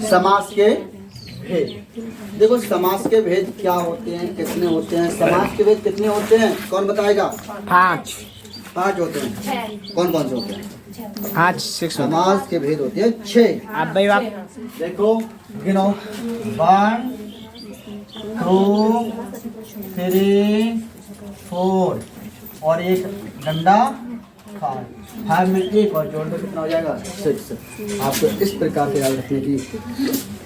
समास के भेद। देखो समास के भेद क्या होते हैं, कितने होते हैं? समास के भेद कितने होते हैं, कौन बताएगा? 5 होते हैं। कौन कौन से होते हैं? 6 समास के भेद होते हैं 6। आप भाई आप देखो गिनो, 1 2 3 4 और एक डंडा 5 में एक और जोड़ दो, कितना हो जाएगा? 6। आपको इस प्रकार से याद रखने की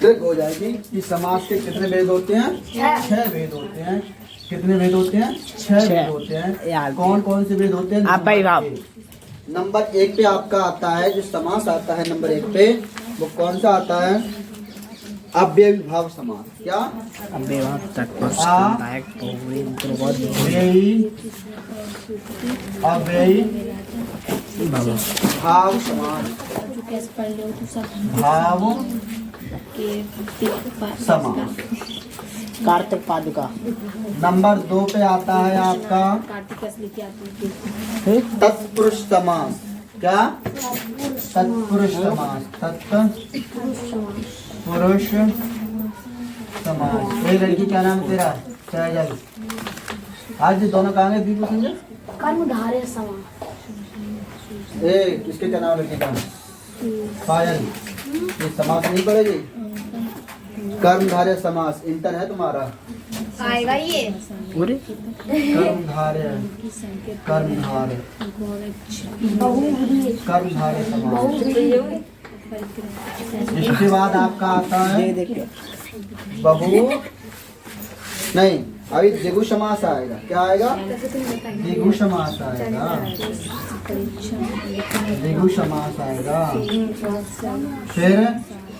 ट्रिक हो जाएगी कि समास के कितने भेद होते हैं? 6 भेद होते हैं। कितने भेद होते हैं? 6 भेद होते हैं। कौन कौन से भेद होते हैं? आप भाई आप नंबर 1 पे आपका आता है, जो समास आता है नंबर 1 पे, वो कौन सा आता है? अव्ययीभाव समास। क्या? अव्ययीभाव तत्पुरुष नायक भाव समास। भाव समास। कार्तिक पादुका। नंबर 2 पे आता है आपका तत्पुरुष समास। क्या? तत्पुरुष समास। तत्पुरुष समास। ये लड़की क्या नाम तेरा? आज दोनों कहाँ गए? दीपू संजय कर्मधारय समास। किसके क्या नाम? लड़की का पायल। ये समास नहीं पड़ेगी? कर्मधारय समास। इंटर है तुम्हारा? आएगा ये पूरे कर्मधारय समास। इसके बाद आपका आता है बहु नहीं, अभी द्विगु समास आएगा। क्या आएगा? द्विगु समास आएगा। द्विगु समास आएगा। फिर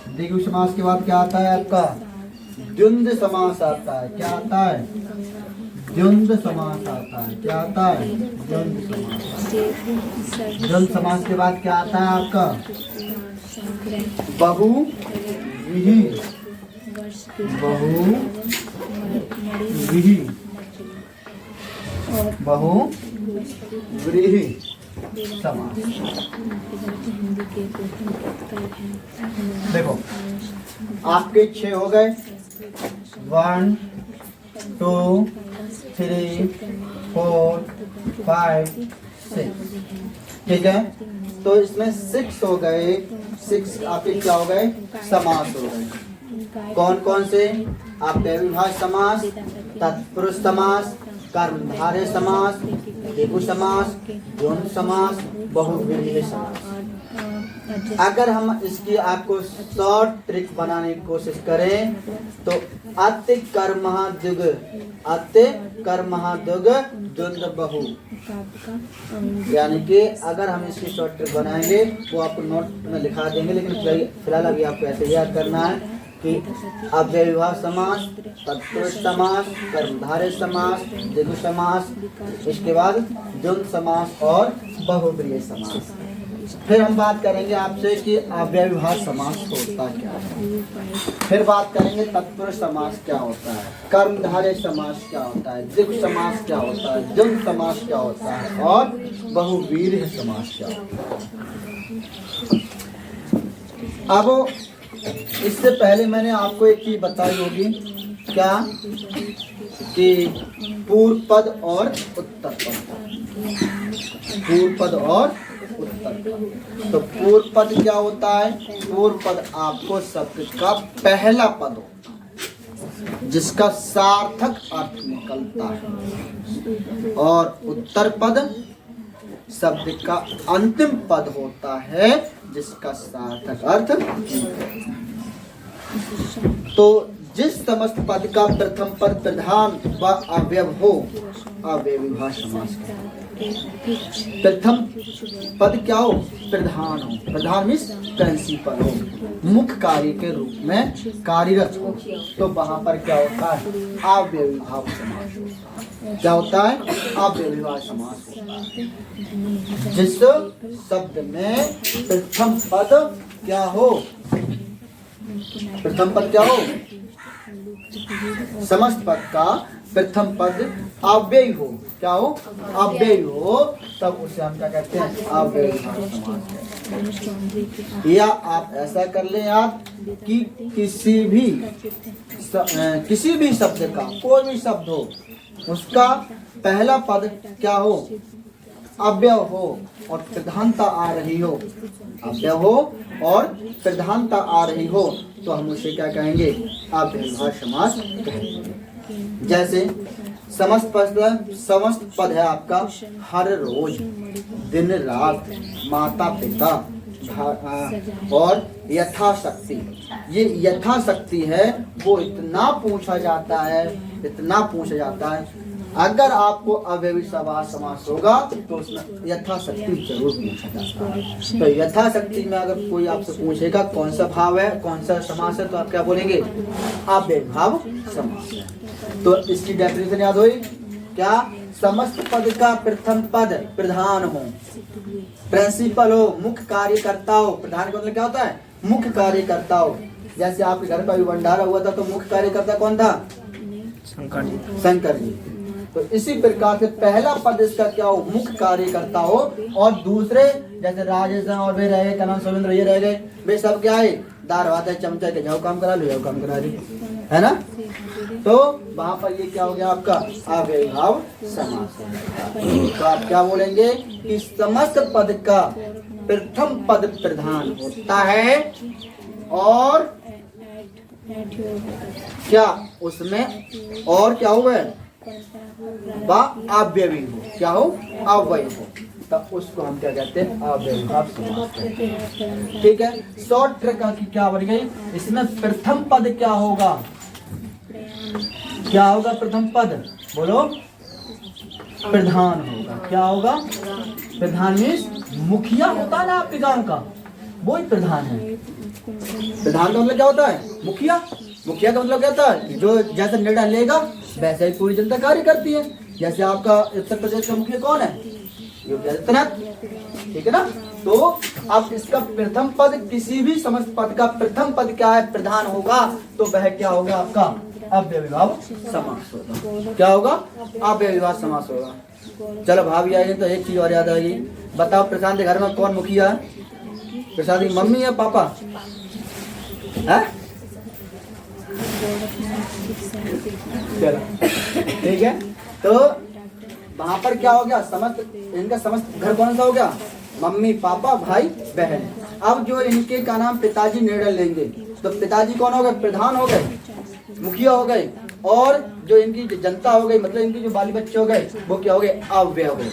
द्विगु समास के बाद क्या आता है आपका? द्वंद्व समास आता है। क्या आता है? द्वंद्व समास आता है। क्या आता है? द्वंद्व समास। द्वंद्व समास के बाद क्या आता है आपका? बहुव्रीहि। बहुव्रीहि समास। देखो आपके 6 हो गए। 1 2 3 4 5 6। ठीक है, तो इसमें 6 हो गए। 6 आपके क्या हो गए? समास हो गए। कौन कौन से? अव्ययीभाव समास, तत्पुरुष समास, कर्मधारय समास, द्विगु समास, द्वंद्व समास, बहुव्रीहि समास। अगर हम इसकी आपको शॉर्ट ट्रिक बनाने की कोशिश करें तो अति कर्महाद्युग द्वंद्व बहु, यानी कि अगर हम इसकी शॉर्ट ट्रिक बनाएंगे वो आपको नोट में लिखा देंगे, लेकिन फिलहाल अभी आपको ऐसे याद करना है कि अव्ययीभाव समास, तत्पुरुष समास, कर्मधारय समास, द्विगु समास, इसके बाद द्वंद्व समास और बहुव्रीहि समास। फिर हम बात करेंगे आपसे कि अव्ययीभाव समास होता क्या है। फिर बात करेंगे तत्पुरुष समास क्या होता है, कर्मधारय समास क्या होता है, द्विगु समास क्या होता है, द्वंद्व समास क्या होता है और बहुव्रीहि समास क्या होता है। अब इससे पहले मैंने आपको एक चीज बताई होगी, क्या? कि पूर्व पद और उत्तर पद। पूर्व पद और उत्तर पद। तो पूर्व पद क्या होता है? पूर्व पद आपको शब्द का पहला पद होता है जिसका सार्थक अर्थ निकलता है, और उत्तर पद शब्द का अंतिम पद होता है जिसका सार्थक अर्थ। तो जिस समस्त पद का प्रथम पद प्रधान व अवयव हो, अव्ययीभाव समास। प्रथम पद क्या हो? प्रधान हो। प्रधान मीन्स प्रिंसिपल हो, मुख्य कार्य के रूप में कार्यरत हो, तो वहां पर क्या होता है? अव्ययीभाव समास। क्या होता है? अव्ययीभाव समास होता है। जिस शब्द में प्रथम पद क्या हो? प्रथम पद क्या हो? समस्त पद का प्रथम पद अव्ययी हो, क्या हो, अव्ययी हो, तब उसे हम क्या कहते हैं, अव्ययी समास। या आप ऐसा कर लें आप कि किसी भी शब्द का, कोई भी शब्द हो, उसका पहला पद क्या हो, अव्यय हो और प्रधानता आ रही हो, अव्यय हो और प्रधानता आ रही हो, तो हम उसे क्या कहेंगे, अव्ययभाव समास कहेंगे। जैसे समस्त पद है आपका हर रोज, दिन रात, माता पिता और यथाशक्ति। ये यथाशक्ति है वो इतना पूछा जाता है, इतना पूछा जाता है। अगर आपको अव्ययी समास होगा तो उसमें यथाशक्ति जरूर पूछा जाता है। तो यथाशक्ति में अगर कोई आपसे पूछेगा कौन सा भाव है, कौन सा समास है, तो आप क्या बोलेंगे, अव्ययीभाव समास है। तो इसकी डेफिनेशन याद हुई क्या, समस्त पद का प्रथम पद प्रधान हो, प्रिंसिपल हो, मुख्य कार्यकर्ता हो। प्रधान का मतलब क्या होता है, मुख्य कार्यकर्ता हो। जैसे आपके घर पर भंडारा हुआ था तो मुख्य कार्यकर्ता कौन था, शंकर जी। तो इसी प्रकार से पहला पद इसका क्या हो, मुख्य कार्यकर्ता हो, और दूसरे जैसे राजेश और वे रहे, क्या नाम, सविंद्र, ये रह गए, वे सब क्या है, दार भात है, चमचा के जाओ काम करा लो, जाओ काम करा ली, है ना। तो वहां पर ये क्या हो गया आपका, अव्ययीभाव समास। तो आप क्या बोलेंगे कि समस्त पद का प्रथम पद प्रधान होता है और क्या उसमें और क्या हुआ है, अव्ययी हो, क्या हो, अव्ययी हो, तब उसको हम क्या कहते हैं, अव्ययीभाव समास। ठीक है, शॉर्ट ट्रिक की क्या बन गई, इसमें प्रथम पद क्या होगा, क्या होगा प्रथम पद, बोलो, प्रधान होगा। क्या होगा, प्रधान मीन्स मुखिया होता है ना आपके गांव का, वो ही प्रधान है। प्रधान का मतलब क्या होता है, मुखिया। मुखिया का मतलब क्या होता है, जो जैसा निर्णय लेगा वैसे ही पूरी जनता कार्य करती है। जैसे आपका उत्तर प्रदेश का मुखिया कौन है, योगी आदित्यनाथ, ठीक है ना। तो अब इसका प्रथम पद, किसी भी समस्त पद का प्रथम पद क्या है, प्रधान होगा, तो वह क्या होगा आपका, अव्ययीभाव समास होगा। क्या होगा, अव्ययीभाव समास होगा। चलो भाभी आई तो एक चीज और याद आएगी, बताओ प्रशांत के घर में कौन मुखिया है, प्रशांत की मम्मी या पापा है? ठीक है, तो वहां पर क्या हो गया, समस्त इनका समस्त घर कौन सा हो गया, मम्मी पापा भाई बहन। अब जो इनके का नाम पिताजी निर्णय लेंगे, तो पिताजी कौन हो गए, प्रधान हो गए, मुखिया हो गए, और जो इनकी जनता हो गई, मतलब इनके जो बाली बच्चे हो गए, वो क्या हो गए, अव्यय हो गए।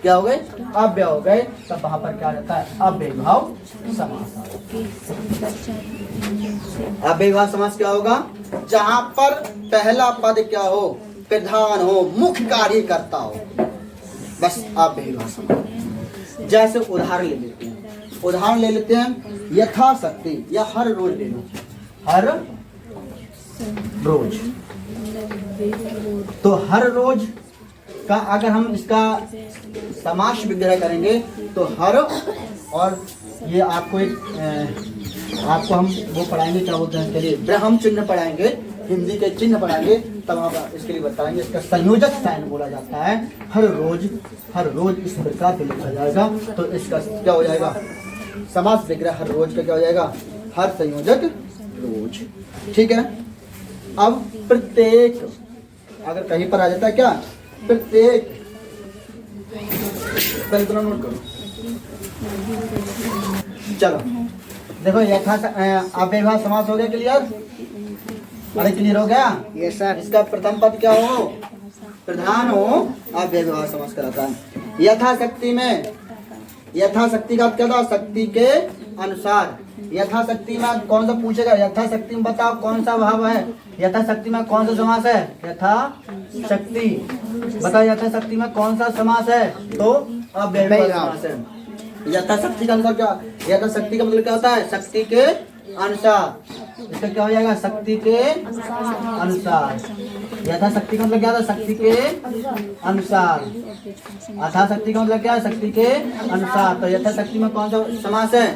क्या हो गए, अव्यय हो गए। तब वहां पर क्या रहता है, अव्ययीभाव समास। अव्ययीभाव समास क्या होगा, जहां पर पहला पद क्या हो, प्रधान हो, मुख्य कार्य करता हो, बस अव्ययीभाव समास। जैसे उदाहरण ले लेते हैं, उदाहरण ले लेते हैं, यथाशक्ति या हर रोज ले लो, हर रोज। तो हर रोज का अगर हम इसका समास विग्रह करेंगे तो हर, और ये आपको एक आपको हम वो पढ़ाएंगे, क्या बोलते हैं, चलिए ब्रह्म चिन्ह पढ़ाएंगे, हिंदी के चिन्ह पढ़ाएंगे, तब आप इसके लिए बताएंगे। इसका संयोजक साइन बोला जाता है, हर रोज इस प्रकार से लिखा जाएगा। तो इसका क्या हो जाएगा, समास विग्रह हर रोज का क्या हो जाएगा, हर संयोजक रोज। ठीक है। अब प्रत्येक अगर कहीं पर आ जाता है क्या, प्रत्येक, पहले तो नोट करो, चलो देखो, यथा अव्ययीभाव समास हो गया क्लियर, अरे क्लियर हो गया, ये सर। इसका प्रथम पद क्या हो, प्रधान हो, अव्ययीभाव समास कराता है। यथाशक्ति में, यथाशक्ति का क्या था, शक्ति के अनुसार। यथाशक्ति में कौन सा पूछेगा, यथाशक्ति में बताओ कौन सा भाव है, यथाशक्ति में कौन सा समास है, यथाशक्ति बताओ, यथाशक्ति में कौन सा समास है, तो अव्ययीभाव समास है। यथाशक्ति का अनुसार क्या, यथाशक्ति का मतलब क्या होता है, शक्ति के अनुसार। इसका क्या हो जाएगा, शक्ति के अनुसार। यथाशक्ति का मतलब क्या था? शक्ति के अनुसार। यथाशक्ति का मतलब क्या है? शक्ति के अनुसार। तो यथाशक्ति में कौन सा समास है?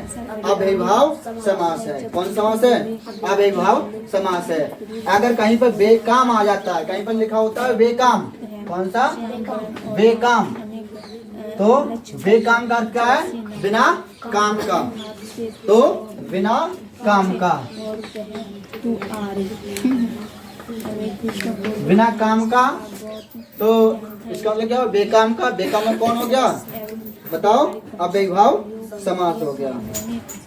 अव्ययीभाव समास है। कौन सा समास है? अव्ययीभाव समास है। अगर कहीं पर बेकाम आ जाता है, कहीं पर लिखा होता है बेकाम, कौन सा? बेकाम। तो बेकाम का अर्थ क्या है? बिना काम का। तो बिना काम का, बिना काम का, तो इसका मतलब क्या? बेकाम का। बेकाम में कौन हो गया? बताओ। अव्ययीभाव समास हो गया।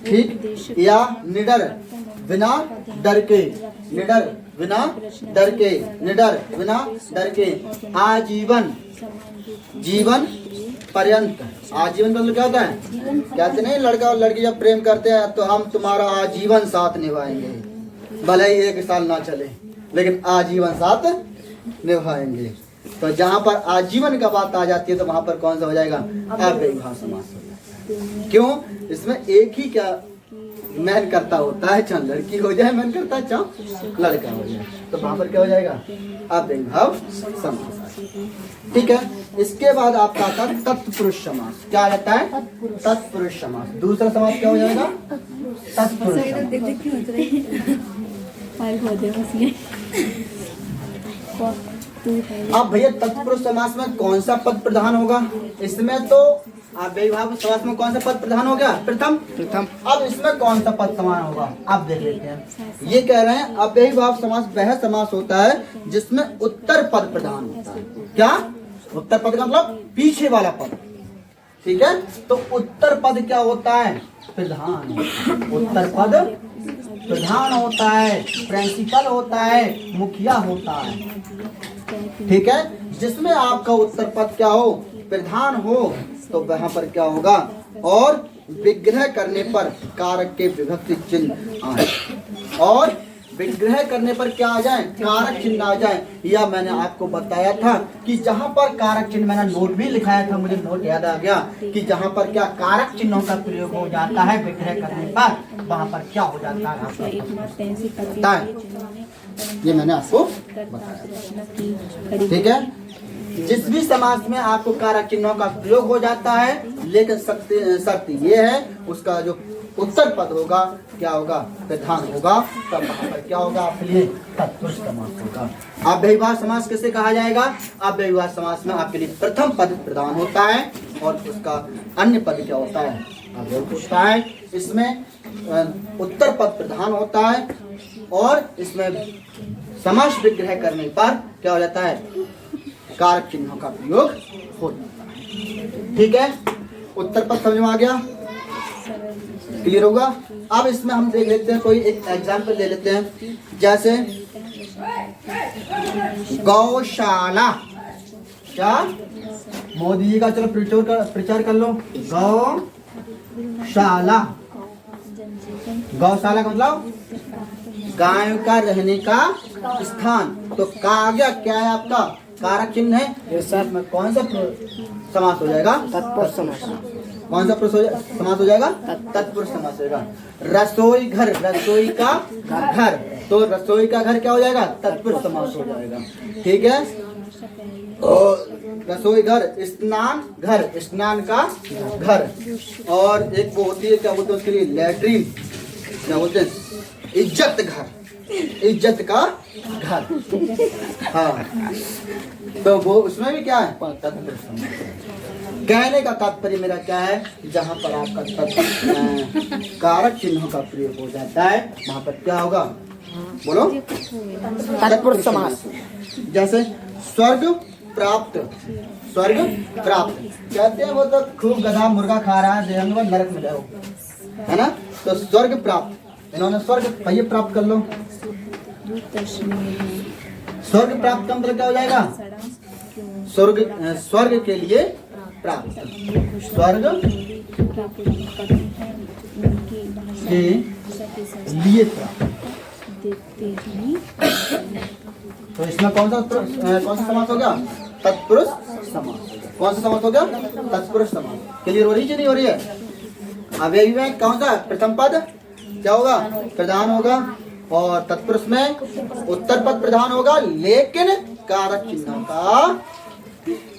ठीक। या निडर, बिना डर के। निडर, बिना डर के। निडर, बिना डर के। आजीवन, जीवन पर्यंत। आजीवन का मतलब क्या होता है? कहते नहीं लड़का और लड़की जब प्रेम करते हैं तो हम तुम्हारा आजीवन साथ निभाएंगे, भले ही 1 साल ना चले, लेकिन आजीवन साथ निभाएंगे। तो जहाँ पर आजीवन का बात आ जाती है तो वहां पर कौन सा हो जाएगा? अव्ययीभाव समास हो जाएगा। क्यों? इसमें एक ही क्या मैन करता होता है, चाहे लड़की हो जाए मैन करता है, चाहे लड़का हो जाए, तो वहां पर क्या हो जाएगा? अव्ययीभाव समास। ठीक है। इसके बाद आपका आता है तत्पुरुष समास। क्या आ जाता है? तत्पुरुष समास। दूसरा समास क्या हो जाएगा? तत्पुरुष समास। अब भैया तत्पुरुष समास में कौन सा पद प्रधान होगा? इसमें तो अव्ययीभाव समास में कौन सा पद प्रधान हो गया? प्रथम। अब इसमें कौन सा पद समान होगा? आप देख लेते हैं। ये कह रहे हैं अव्ययीभाव समास वह समास होता है जिसमें उत्तर पद प्रधान होता है। क्या? उत्तर पद का मतलब पीछे वाला पद। ठीक है। तो उत्तर पद क्या होता है? प्रधान। उत्तर पद प्रधान होता है, प्रिंसिपल होता है, मुखिया होता है। ठीक है। जिसमें आपका उत्तर पद क्या हो? प्रधान हो, तो वहां पर क्या होगा? और विग्रह करने पर कारक के विभक्ति चिन्ह आए। और विग्रह करने पर क्या आ जाए? कारक चिन्ह आ जाए। या मैंने आपको बताया था कि जहां पर कारक चिन्ह, मैंने नोट भी लिखाया था, मुझे नोट याद आ गया कि जहां पर क्या कारक चिन्हों का प्रयोग हो जाता है विग्रह करने पर, वहां पर क्या हो जाता है? ये मैंने आपको बताया। ठीक है। जिस भी समास में आपको कारक चिन्हों का प्रयोग हो जाता है, लेकिन शर्त ये है उसका जो उत्तर पद होगा क्या होगा? प्रधान होगा। तब वहां पर क्या होगा? आपके लिए तत्पुरुष समास होगा। अव्ययीभाव समास किसे कहा जाएगा? अव्ययीभाव समास में आपके लिए प्रथम पद प्रधान होता है और उसका अन्य पद क्या होता है? अव्यय होता है। इसमें उत्तर पद प्रधान होता है और इसमें समास विग्रह करने पर क्या हो जाता है? कारक चिन्हों का प्रयोग होता है। ठीक है। उत्तर पद समझ में आ गया? क्लियर होगा? अब इसमें हम देख लेते हैं, कोई एक एग्जाम्पल ले लेते हैं। जैसे गौशाला। क्या? मोदी जी का चलो प्रचार कर लो। गौशाला। गौशाला का मतलब गायों का रहने का स्थान। तो काव्य क्या है आपका? कारक चिन्ह है। इसमें कौन सा समास हो जाएगा? तत्पुरुष समास। कौन सा समास हो जाएगा? तत्पुरुष समास होगा। रसोई घर, रसोई का घर, तो रसोई का घर क्या हो जाएगा? तत्पुरुष समास हो जाएगा। ठीक है। और रसोई घर, स्नान घर, स्नान का घर, और एक वो होती है क्या बोलते हैं उसके लिए? लैट्रिन। क्या बोलते हैं? इज्जत घर, इज्जत का घर। हाँ। तो वो उसमें भी क्या है? तत्पुरुष समास। कहने का तात्पर्य मेरा क्या है? जहाँ पर आपका कारक चिन्हों का प्रयोग हो जाता है वहाँ पर क्या होगा? बोलो। तत्पुरुष समास। जैसे स्वर्ग प्राप्त। स्वर्ग प्राप्त कहते हैं वो तो खूब गधा मुर्गा खा रहा है, देहंग नरक में जाओ, है ना? तो स्वर्ग प्राप्त, इन्होंने स्वर्ग पहिए प्राप्त कर लो। स्वर्ग प्राप्त का मतलब क्या हो जाएगा? स्वर्ग के लिए प्राप्त। स्वर्ग के लिए प्राप्त। तो इसमें कौन सा समास हो गया? तत्पुरुष समास। कौन सा समास हो गया? तत्पुरुष समास। क्लियर हो रही है नहीं हो रही है? अव्ययी में कौन सा? प्रथम पद क्या होगा? प्रधान होगा और तत्पुरुष में उत्तर पद प्रधान होगा, लेकिन कारक चिन्ह का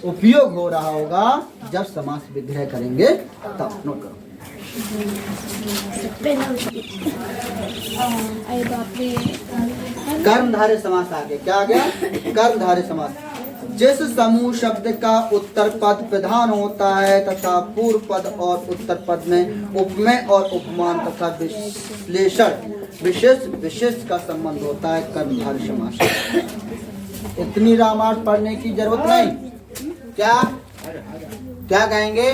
उपयोग हो रहा होगा जब समास विग्रह करेंगे तब। नोट करो। कर्मधारय समास आ गया। क्या आ गया? कर्मधारय समास। जिस समूह शब्द का उत्तर पद प्रधान होता है तथा पूर्व पद और उत्तर पद में उपमेय और उपमान तथा विश्लेषण विशेष विशेष का संबंध होता है, कर्मधारय समास। इतनी रामायण पढ़ने की जरूरत नहीं। क्या क्या कहेंगे?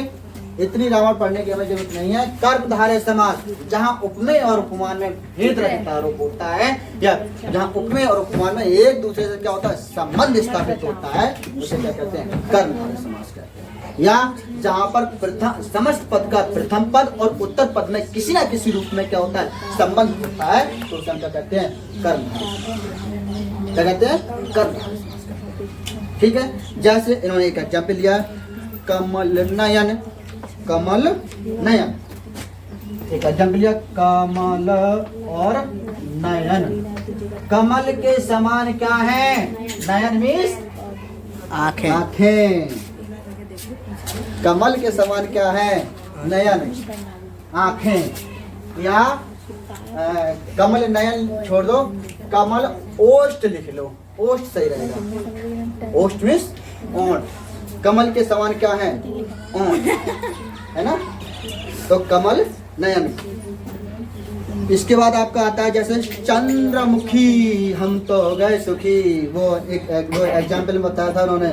इतनी रामायण पढ़ने की हमें जरूरत नहीं है। कर्मधारय समास जहाँ उपमेय और उपमान में भेद रहित आरोप होता है, या जहाँ उपमेय और उपमान में एक दूसरे से क्या होता है, संबंध स्थापित होता है, उसे क्या कहते हैं? कर्मधारय समास कहते हैं। या जहाँ पर प्रथम समस्त पद का प्रथम पद और उत्तर पद में किसी न किसी रूप में क्या होता है, संबंध होता है, तो उसे हम क्या कहते हैं? कर्मधारय। क्या कहते हैं? कर्मधारय समास। ठीक है। जैसे इन्होंने एक एग्जाम्पल लिया, कमल नयन। कमल नयन एक एग्जाम्पल लिया, कमल और नयन। कमल के समान क्या है? नयन मीन्स आँखें। आँखें। कमल के समान क्या है? नयन, आँखें। या कमल नयन छोड़ दो, कमल ओष्ठ लिख लो, ओष्ठ सही रहेगा। ओष्ठ मीन्स ओंठ। कमल के समान क्या है? ओंठ, है ना? तो कमल नयन। इसके बाद आपका आता है जैसे चंद्रमुखी, हम तो हो गए सुखी। वो एग्जाम्पल में बताया था उन्होंने,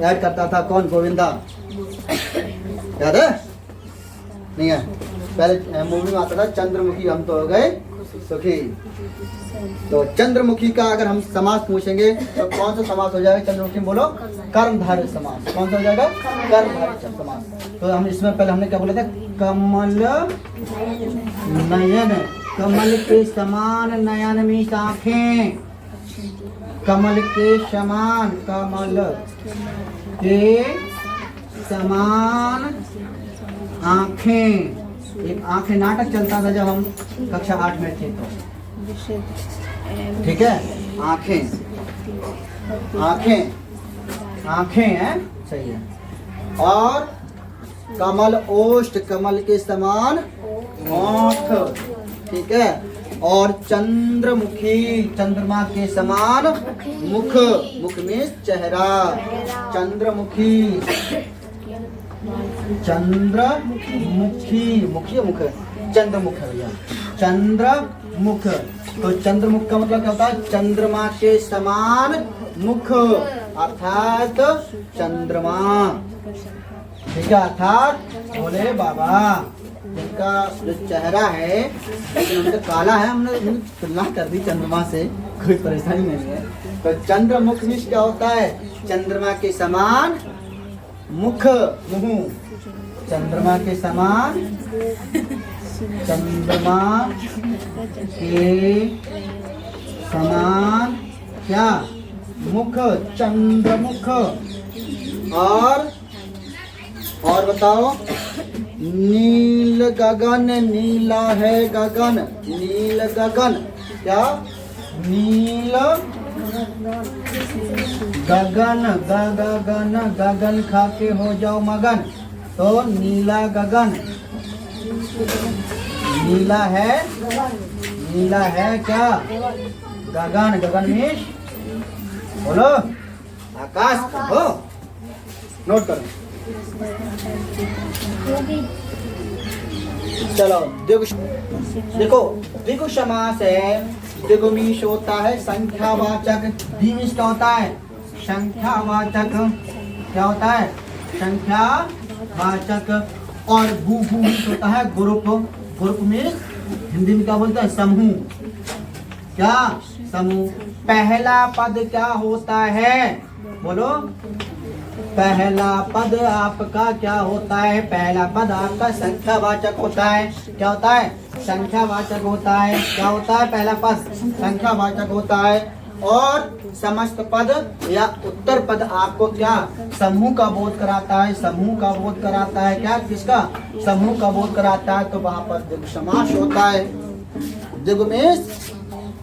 ऐड करता था कौन? गोविंदा। याद है? नहीं है? पहले मूवी में आता था चंद्रमुखी, हम तो हो गए सुखी। तो चंद्रमुखी का अगर हम समास पूछेंगे तो कौन सा समास हो जाएगा? चंद्रमुखी बोलो। कर्मधारय समास। कौन सा हो जाएगा? कर्मधारय समास। तो हम इसमें पहले हमने क्या बोला था? कमल नयन। कमल के समान नयन मीन्स आँखें। कमल के समान, कमल के समान आँखें। एक आँखें नाटक चलता था जब हम कक्षा 8 में थे तो। ठीक है। आँखें, आँखें, आँखें हैं, सही है। और कमल ओष्ठ, कमल के समान ओठ। ठीक है। और चंद्रमुखी, चंद्रमा के समान मुख। मुख में चेहरा। चंद्रमुखी, चंद्रमुखी, मुखी मुख, चंद्रमुख है भैया, चंद्रमुख। तो चंद्रमुख का मतलब क्या होता है? चंद्रमा के समान मुख, अर्थात चंद्रमा। ठीक है। अर्थात भोले बाबा जिनका जो चेहरा है लेकिन काला है, हमने तुलना कर दी चंद्रमा से, कोई परेशानी नहीं है। तो चंद्रमुख मीन्स क्या होता है? चंद्रमा के समान मुख, मुंह। चंद्रमा के समान, चंद्रमा के समान क्या? मुख, चंद्रमुख। और बताओ, नील गगन, नीला है गगन, नील गगन। क्या? नील गगन, गगन, गगन खा के हो जाओ मगन। तो नीला गगन, नीला है, नीला है क्या? गगन। गगन मीन्स बोलो आकाश हो। नोट करो। चलो देखो, द्विगु समास है। द्विगु मीन्स होता है संख्यावाचक। द्वि मीन्स क्या होता है? संख्यावाचक। क्या होता है? संख्यावाचक। और भू मीन्स होता है ग्रुप। ग्रुप मीन्स हिंदी में क्या बोलते हैं? समूह। क्या? समूह। पहला पद क्या होता है? बोलो। पहला पद आपका क्या होता है? पहला पद आपका संख्यावाचक होता है। क्या होता है? संख्यावाचक होता है। क्या होता है? पहला पद संख्यावाचक होता है। और समस्त पद या उत्तर पद आपको क्या? समूह का बोध कराता है। समूह का बोध कराता है। क्या? किसका? समूह का बोध कराता है। तो वहां पर द्विगु समास होता है। द्विगु मीन्स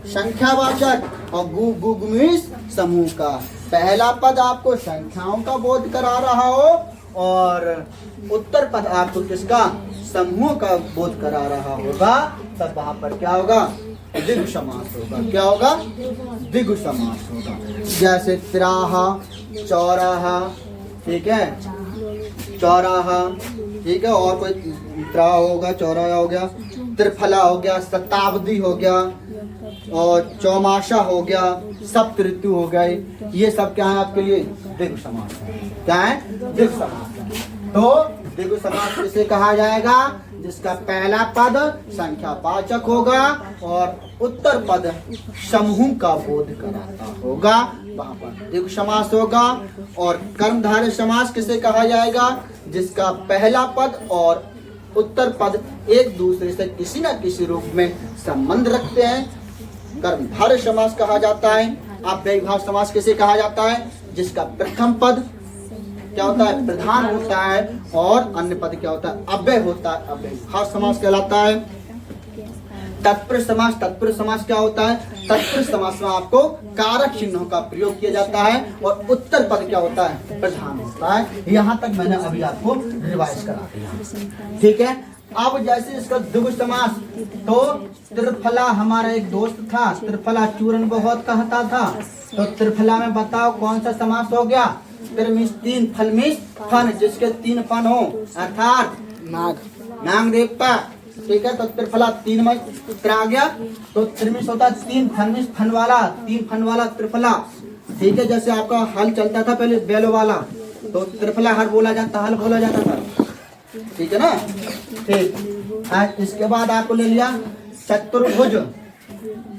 संख्यावाचक और गु गुग मीन्स समूह का। पहला पद आपको संख्याओं का बोध करा रहा हो और उत्तर पद आपको किसका, समूह का बोध करा रहा होगा, तब वहां पर क्या होगा, द्विगु समास होगा। क्या होगा, द्विगु समास होगा। जैसे तिराहा, चौराहा, ठीक है, चौराहा, ठीक है, और कोई त्रा होगा, चौराहा हो गया, त्रिफला हो गया, शताब्दी हो गया और चौमासा हो गया, सप्त ऋतु हो गए। ये सब क्या है आपके लिए, द्विगु समास है। क्या है, द्विगु समास है। तो द्विगु समास किसे कहा जाएगा, जिसका पहला पद संख्यावाचक होगा और उत्तर पद समूह का बोध कराता होगा, वहां पर द्विगु समास होगा। और कर्मधारय समास किसे कहा जाएगा, जिसका पहला पद और उत्तर पद एक दूसरे से किसी न किसी रूप में संबंध रखते हैं, कर्मधारय समास कहा जाता है। अव्ययीभाव समास किसे कहा जाता है, जिसका प्रथम पद क्या होता है, प्रधान होता है और अन्य पद क्या होता है, अव्यय होता है, अव्ययीभाव समास कहलाता है। तत्पुरुष समास, तत्पुरुष समास क्या होता है, तत्पुरुष समास में आपको कारक चिन्हों का प्रयोग किया जाता है और उत्तर पद क्या होता है, प्रधान होता है। यहाँ तक मैंने अभी आपको रिवाइज करा दिया, ठीक है। अब जैसे इसका द्विगु समास, तो त्रिफला, हमारा एक दोस्त था, त्रिफला चूरन बहुत कहता था, तो त्रिफला में बताओ कौन सा समास हो गया, त्रिमिस तीन, फलमिस फन, जिसके तीन फन हो, अर्थात नाग, नाग देवता, ठीक है। तो त्रिफला तीन में आ गया, तो त्रिमिस होता है तीन, फलमिस फन वाला, तीन फन वाला त्रिफला, ठीक है। जैसे आपका हल चलता था पहले बैलों वाला, तो त्रिफला हल बोला जाता, हल बोला जाता था, ठीक है ना, ठीक। आज इसके बाद आपको ले लिया चतुर्भुज,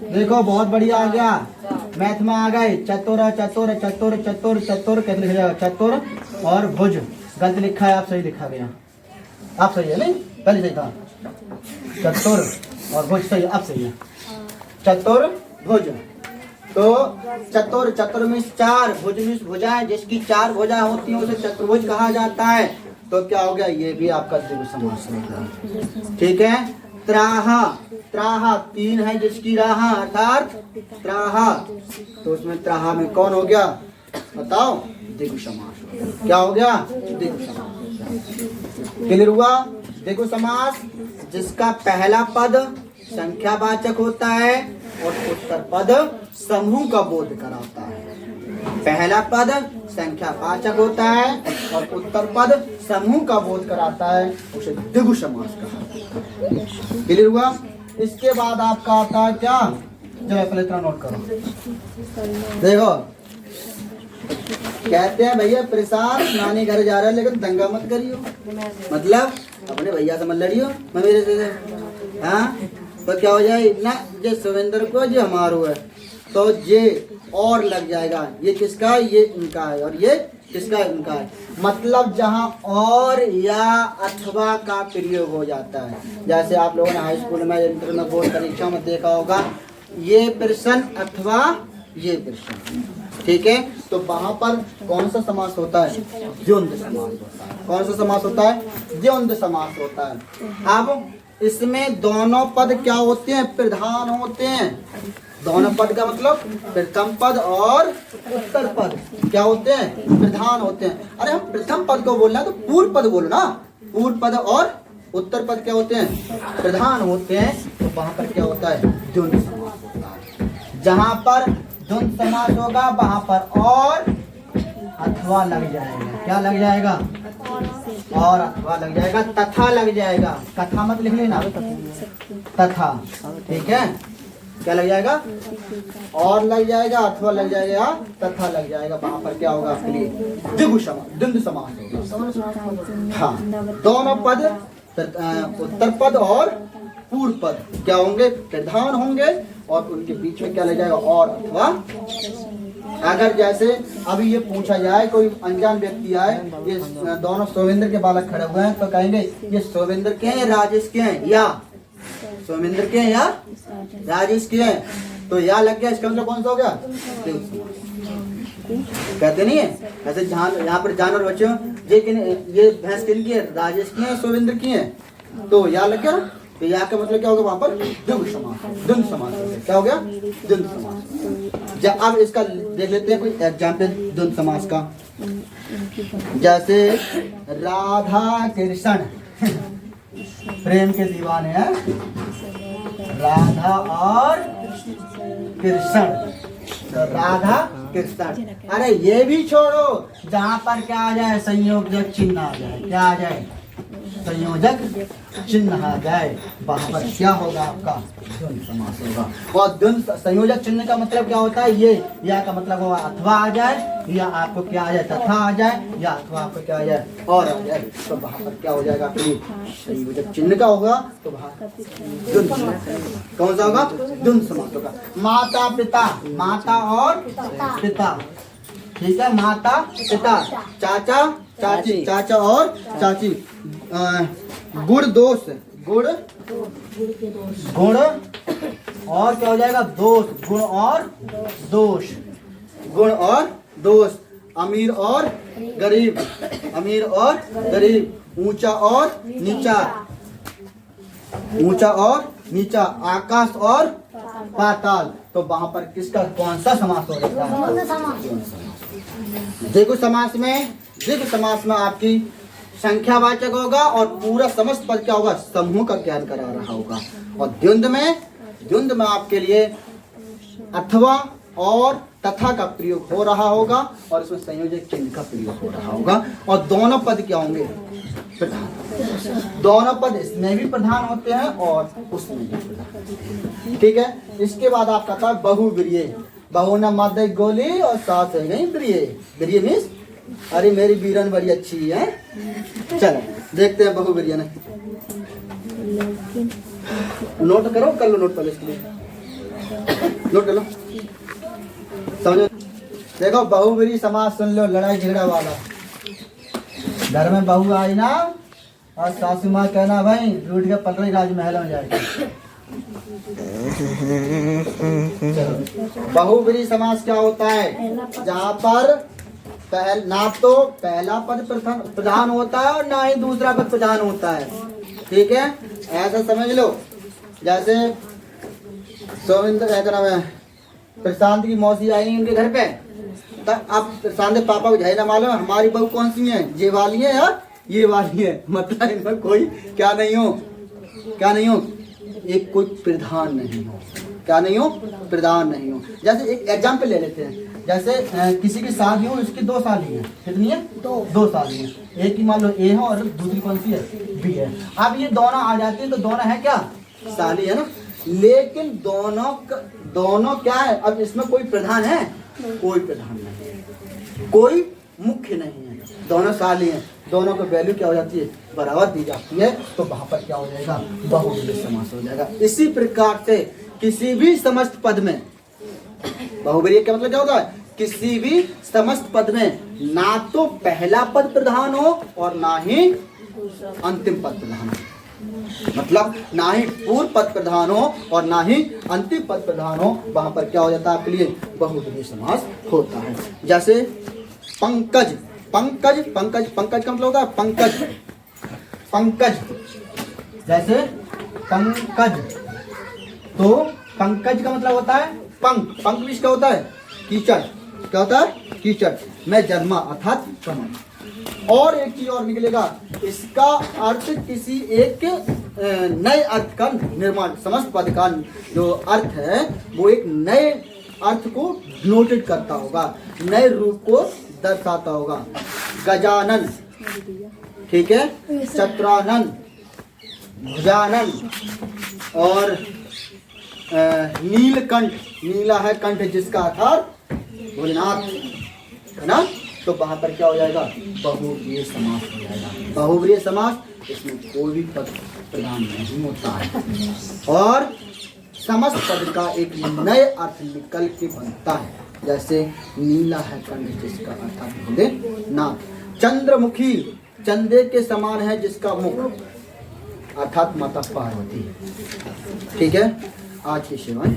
देखो बहुत बढ़िया आ गया, मैथ में आ गए, चतुर चतुर चतुर चतुर चतुर, कैसे लिखा जाएगा, चतुर और भुज, गलत लिखा है, आप सही लिखा गया, आप सही है, नहीं पहले सही था, चतुर और भुज सही, अब सही है, चतुर्भुज। तो चतुर, चतुर में चार, भुज में भुजाएं, जिसकी चार भुजाएं होती हैं उसे चतुर्भुज कहा जाता है। तो क्या हो गया, ये भी आपका द्विगु समास होगा, ठीक है। त्राहा, त्राहा तीन है, जिसकी राहा, अर्थात त्राहा, तो उसमें त्राहा में कौन हो गया, बताओ, द्विगु समास। क्या हो गया, द्विगु समास। क्लियर हुआ, द्विगु समास जिसका पहला पद संख्यावाचक होता है और उत्तर पद समूह का बोध कराता है। पहला पद संख्यावाचक होता है और उत्तर पद समूह का बोध कराता है, उसे द्विगु समास कहा जाता है। क्लियर हुआ। इसके बाद आपका आता है क्या, चलो पहले इतना नोट करो, देखो कहते हैं भैया प्रसाद नानी घर जा रहा है, लेकिन दंगा मत करियो, मतलब अपने भैया से मत लड़ियो, मैं मेरे से, हाँ, तो क्या हो जाए ना, ये सुरेंद्र को जो हमारो है, तो ये और लग जाएगा, ये किसका है, ये इनका है, और ये किसका है, इनका है। मतलब जहाँ और या अथवा का प्रयोग हो जाता है, जैसे आप लोगों ने हाई स्कूल में, इंटर में, बोर्ड परीक्षा में देखा होगा, ये प्रश्न अथवा ये प्रश्न, ठीक है। तो वहां पर कौन सा समास होता है, द्वंद्व समास होता है। कौन सा समास होता है, द्वंद्व समास होता है। अब इसमें दोनों पद क्या होते हैं, प्रधान होते हैं। दोनों पद का मतलब प्रथम पद और उत्तर पद क्या होते हैं, प्रधान होते हैं। अरे हम प्रथम पद को बोलना है तो पूर्व पद बोलो ना, पूर्व पद और उत्तर पद क्या होते हैं, प्रधान होते हैं। तो वहां पर क्या होता है, द्वंद्व समास होता है। जहां पर द्वंद्व समास होगा वहां पर और अथवा लग जाएगा। क्या लग जाएगा, और अथवा लग जाएगा, तथा लग जाएगा। कथा मत लिख लेना, तथा, ठीक है। क्या लग जाएगा, और लग जाएगा, अथवा लग जाएगा, तथा लग जाएगा। वहां पर क्या होगा आपके लिए, द्विगु समास, द्वंद्व समास होगा। हाँ, दोनों पद उत्तर पद और पूर्व पद क्या होंगे, प्रधान होंगे, और उनके बीच में क्या लग जाएगा, और अथवा। अगर जैसे अभी ये पूछा जाए, कोई अनजान व्यक्ति आए, ये दोनों सोमेंद्र के बालक खड़े हुए हैं, तो कहेंगे ये सोमेंद्र के हैं, राजेश के हैं, या सोमेंद्र के हैं या राजेश के हैं, तो या लग गया, इसका मतलब कौन सा हो गया, कहते नहीं है ऐसे। यहाँ पर जानवर बच्चों, ये भैंस किन की है, राजेश की है, सोमेंद्र की है, तो या लग गया, तो यहाँ का मतलब क्या होगा, वहां पर द्वंद्व समास, द्वंद्व समास हो गया। क्या हो गया, द्वंद्व समास। जब अब इसका देख लेते हैं कोई एग्जाम्पल द्वंद्व समास का। जैसे राधा कृष्ण प्रेम के दीवाने हैं, राधा और कृष्ण, तो राधा कृष्ण। अरे ये भी छोड़ो, जहाँ पर क्या आ जाए, संयोजक चिन्ह आ जाए, क्या आ जाए, संयोजक चिन्ह आ जाए, वहां पर क्या होगा, आपका द्वंद्व समास होगा। और द्वंद्व संयोजक चिन्ह का मतलब क्या होता है, ये या का मतलब होगा अथवा आ जाए, या आपको क्या आ जाए, तथा आ जाए, या अथवा आपको क्या आ जाए, और आ जाए, तो वहां पर क्या हो जाएगा, आपके संयोजक चिन्ह का होगा, तो वहां द्वंद्व समास कौन सा होगा, द्वंद्व समास होगा। माता पिता, माता और पिता, ठीक है, माता पिता, चाचा चाची, चाचा और चाची, गुण दोष, गुण और क्या हो जाएगा, दोष, गुण और दोष, गुण और दोष, अमीर और गरीब, अमीर और गरीब, ऊंचा और नीचा, ऊंचा और नीचा, आकाश और पाताल। तो वहां पर किसका कौन सा समास हो जाता है, देखो समास में, देखो समास में आपकी संख्यावाचक होगा और पूरा समस्त पद क्या होगा, समूह का ज्ञान करा रहा होगा। और द्वंद्व में आपके लिए अथवा और तथा का प्रयोग हो रहा होगा, और इसमें संयोजक चिन्ह का प्रयोग हो रहा होगा। और दोनों पद क्या होंगे, प्रधान, दोनों पद इसमें भी प्रधान होते हैं और उसमें भी प्रधान, ठीक है। इसके बाद आपका था बहुव्रीहि, बहु न मध्य गोली और साथ है गई ब्रिय, ब्रिय मीन्स अरे मेरी बीरन बड़ी अच्छी है। चलो देखते हैं बहुव्रीहि ने, नोट करो, कर लो नोट पहले, इसके लिए नोट कर लो, समझो। देखो बहुव्रीहि समास सुन लो, लड़ाई झगड़ा वाला। घर में बहू आई ना और सासू माँ कहना भाई रूठ के पटरी राजमहल में जाएगी। बहुव्रीहि समास क्या होता है, जहाँ पर ना तो पहला पद प्रधान होता है और ना ही दूसरा पद प्रधान होता है, ठीक है, ऐसा समझ लो। जैसे सोविंद्र क्या नाम है, प्रशांत की मौसी आई उनके घर पे, तब अब प्रशांत पापा को जाए ना मालूम हमारी बहू कौन सी है, ये वाली है या ये वाली है, मतलब इनमें कोई क्या नहीं हो, क्या नहीं हो, एक कोई प्रधान नहीं हो, क्या नहीं हो, प्रधान नहीं हो। जैसे एक एग्जाम्पल ले लेते हैं, जैसे किसी की शादी हो, उसकी दो साली है, कितनी है, दो साली है, एक की मान लो ए है और दूसरी कौन सी है, बी है। अब ये दोनों आ जाती है तो दोनों है क्या, साली है ना, लेकिन दोनों क्या है, अब इसमें कोई प्रधान है, कोई प्रधान नहीं, कोई मुख्य नहीं है, दोनों साली हैं, दोनों को वैल्यू क्या हो जाती है, बराबर दी जाती है, तो वहां पर क्या हो जाएगा, बहुव्रीहि समास हो जाएगा। इसी प्रकार से किसी भी समस्त पद में, बहुव्रीहि का मतलब क्या होता है, किसी भी समस्त पद में ना तो पहला पद प्रधान हो और ना ही अंतिम पद प्रधान हो, मतलब ना ही पूर्व पद प्रधान हो और ना ही अंतिम पद प्रधान हो, वहां पर क्या हो जाता है आपके लिए, बहुव्रीहि समास होता है। जैसे पंकज, पंकज पंकज पंकज का मतलब होता है पंकज, पंकज, जैसे पंकज, तो पंकज का मतलब होता है पंक, पंक भी क्या होता है, कीचड़, क्या होता है, कीचड़ में जन्मा अर्थात कमल। और एक चीज और निकलेगा, इसका अर्थ किसी एक नए अर्थ का निर्माण, समस्त पद का जो अर्थ है वो एक नए अर्थ को नोटेट करता होगा, नए रूप को दर्शाता होगा। गजानन, ठीक है, चतुरानन, भुजानन, और नीलकंठ, नीला है कंठ जिसका अर्थात भोलेनाथ है ना, तो वहां पर क्या हो जाएगा, बहुव्रीहि समास हो जाएगा। बहुव्रीहि समास, इसमें कोई भी पद प्रधान नहीं होता है और समस्त पद का एक नए अर्थ निकल के बनता है। जैसे नीला है कंठ जिसका अर्थात भोलेनाथ, चंद्रमुखी, चंदे के समान है जिसका मुख अर्थात माता पार्वती, ठीक है। आज की सेवाएं